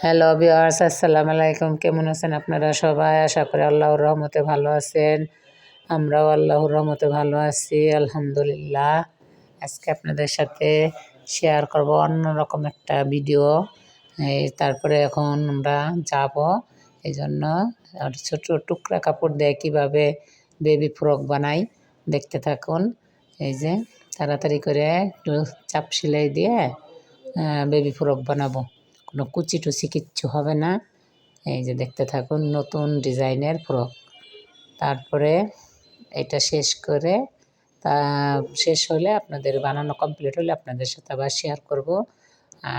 Hello viewers, আসসালামু আলাইকুম। কেমন আছেন আপনারা সবাই? আশা করি আল্লাহর রহমতে ভালো আছেন। আমরাও আল্লাহর রহমতে ভালো আছি, আলহামদুলিল্লাহ। আজকে আপনাদের সাথে শেয়ার করব অন্যরকম একটা ভিডিও। তারপরে এখন আমরা যাব, এই জন্য ছোট টুকরা কাপড় দিয়ে কীভাবে বেবি ফ্রক বানাই দেখতে থাকুন। এই যে তাড়াতাড়ি করে একটু চাপ সেলাই দিয়ে বেবি ফ্রক বানাবো, কোনো কুচি টুচি কিচ্ছু হবে না। এই যে দেখতে থাকুন, নতুন ডিজাইনের ফ্রক। তারপরে এটা শেষ করে শেষ হলে আপনাদের বানানো কমপ্লিট হলে আপনাদের সাথে আবার শেয়ার করব।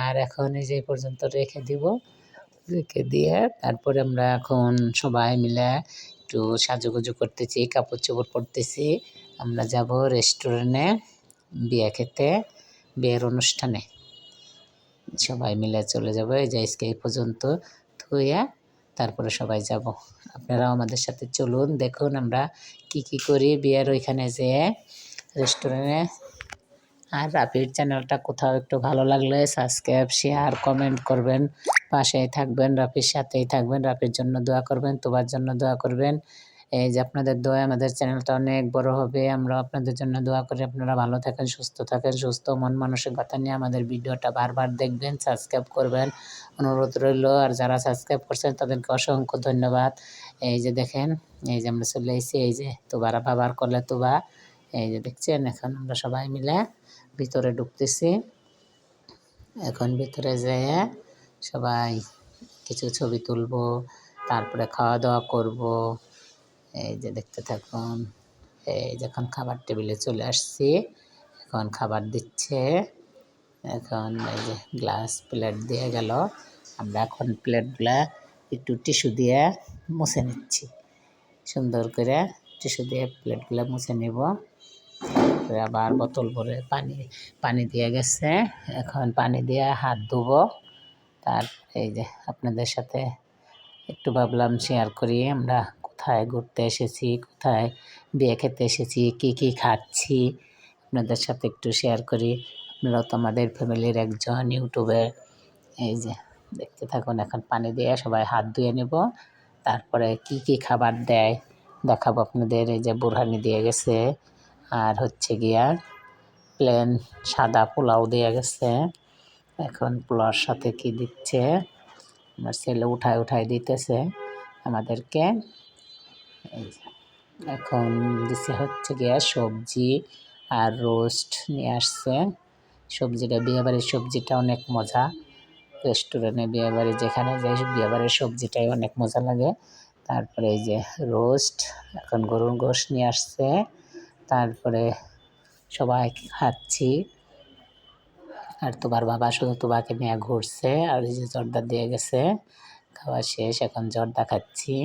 আর এখন এই যে পর্যন্ত রেখে দিব, রেখে দিয়ে তারপরে আমরা এখন সবাই মিলে একটু সাজুগুজু করতেছি, কাপড় চোপড় পরতেছি। আমরা যাব রেস্টুরেন্টে বিয়ে খেতে, বিয়ের অনুষ্ঠানে সবাই মিলে চলে যাব। এই যে আজকে এই পর্যন্ত ধুয়ে তারপরে সবাই যাব। আপনারাও আমাদের সাথে চলুন, দেখুন আমরা কি করি বিয়ের ওইখানে যেয়ে রেস্টুরেন্টে। আর রাফির চ্যানেলটা কোথাও একটু ভালো লাগলে সাবস্ক্রাইব, শেয়ার, কমেন্ট করবেন, পাশেই থাকবেন, রাফির সাথেই থাকবেন। রাফির জন্য দোয়া করবেন, তোমার জন্য দোয়া করবেন। এই যে আপনাদের দোয়া আমাদের চ্যানেলটা অনেক বড় হবে। আমরা আপনাদের জন্য দোয়া করি আপনারা ভালো থাকেন, সুস্থ থাকেন, সুস্থ মন মানসিকতা নিয়ে আমাদের ভিডিওটা বারবার দেখবেন, সাবস্ক্রাইব করবেন, অনুরোধ রইল। আর যারা সাবস্ক্রাইব করছেন তাদেরকে অসংখ্য ধন্যবাদ। এই যে দেখেন, এই যে আমরা চলে এসেছি, এই যে তোবার বাবার কলে তোবা, এই যে দেখছেন। এখন আমরা সবাই মিলে ভিতরে ঢুকতেছি। এখন ভিতরে যেয়ে সবাই কিছু ছবি তুলবো, তারপরে খাওয়া দাওয়া করব। এই যে দেখতে থাকুন। এই যখন খাবার টেবিলে চলে আসছি, এখন খাবার দিচ্ছে। এখন এই যে গ্লাস প্লেট দিয়ে গেল, আমরা এখন প্লেটগুলা একটু টিস্যু দিয়ে মুছে নিচ্ছি। সুন্দর করে টিস্যু দিয়ে প্লেটগুলা মুছে নিব। তারপরে আবার বোতল ভরে পানি দিয়ে গেছে, এখন পানি দিয়ে হাত ধুবো। এই যে আপনাদের সাথে একটু ভাবলাম শেয়ার করি আমরা কোথায় ঘুরতে এসেছি, কোথায় বিয়ে খেতে এসেছি, কি খাচ্ছি আপনাদের সাথে একটু শেয়ার করি। আপনারাও তো আমাদের ফ্যামিলির একজন ইউটিউবের। এই যে দেখতে থাকুন। এখন পানি দিয়ে সবাই হাত ধুয়ে নেব, তারপরে কি খাবার দেয় দেখাবো আপনাদের। এই যে বুরহানি দিয়ে গেছে, আর হচ্ছে গিয়া প্লেন সাদা পোলাও দিয়ে গেছে। এখন পোলাওর সাথে কি দিচ্ছে আমার ছেলে উঠায় দিতেছে আমাদেরকে। এখন দিচ্ছে হচ্ছে গিয়া সবজি আর রোস্ট নিয়ে আসছে। সবজিটা, বিয়েবাড়ির সবজিটা অনেক মজা। রেস্টুরেন্টে বিয়েবাড়ি যেখানে যাই বিয়েবাড়ির সবজিটাই অনেক মজা লাগে। তারপরে এই যে রোস্ট, এখন গরুর গোশত নিয়ে আসছে। তারপরে সবাই খাচ্ছি। আর তোমার বাবা শুধু তোমাকে নিয়ে ঘুরছে। আর এই যে জর্দা দিয়ে গেছে, খাওয়া শেষ। এখন জর্দা খাচ্ছি,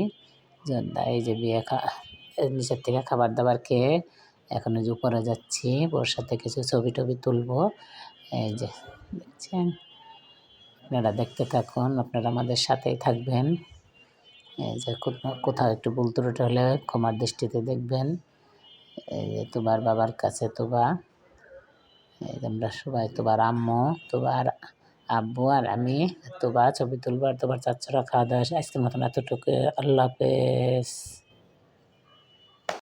জর্দা। এই যে নিচের থেকে খাবার দাবার খেয়ে এখন এই যে উপরে যাচ্ছি, ওর সাথে কিছু ছবি টবি তুলবো। এই যে দেখছেন, আপনারা দেখতে থাকুন, আপনারা আমাদের সাথেই থাকবেন। এই যে কোথাও একটু ভুল ত্রুটি হলে ক্ষমার দৃষ্টিতে দেখবেন। এই যে তোমার বাবার কাছে তোবা, এই যে আমরা সবাই, তোমার আম্মু, তোমার আব্বু আর আমি তোবা ছবি তুলবো। আর তোমার চাচারা খাওয়া দাওয়া আজকের মতন এতটুকু। আল্লাহ হাফেজ।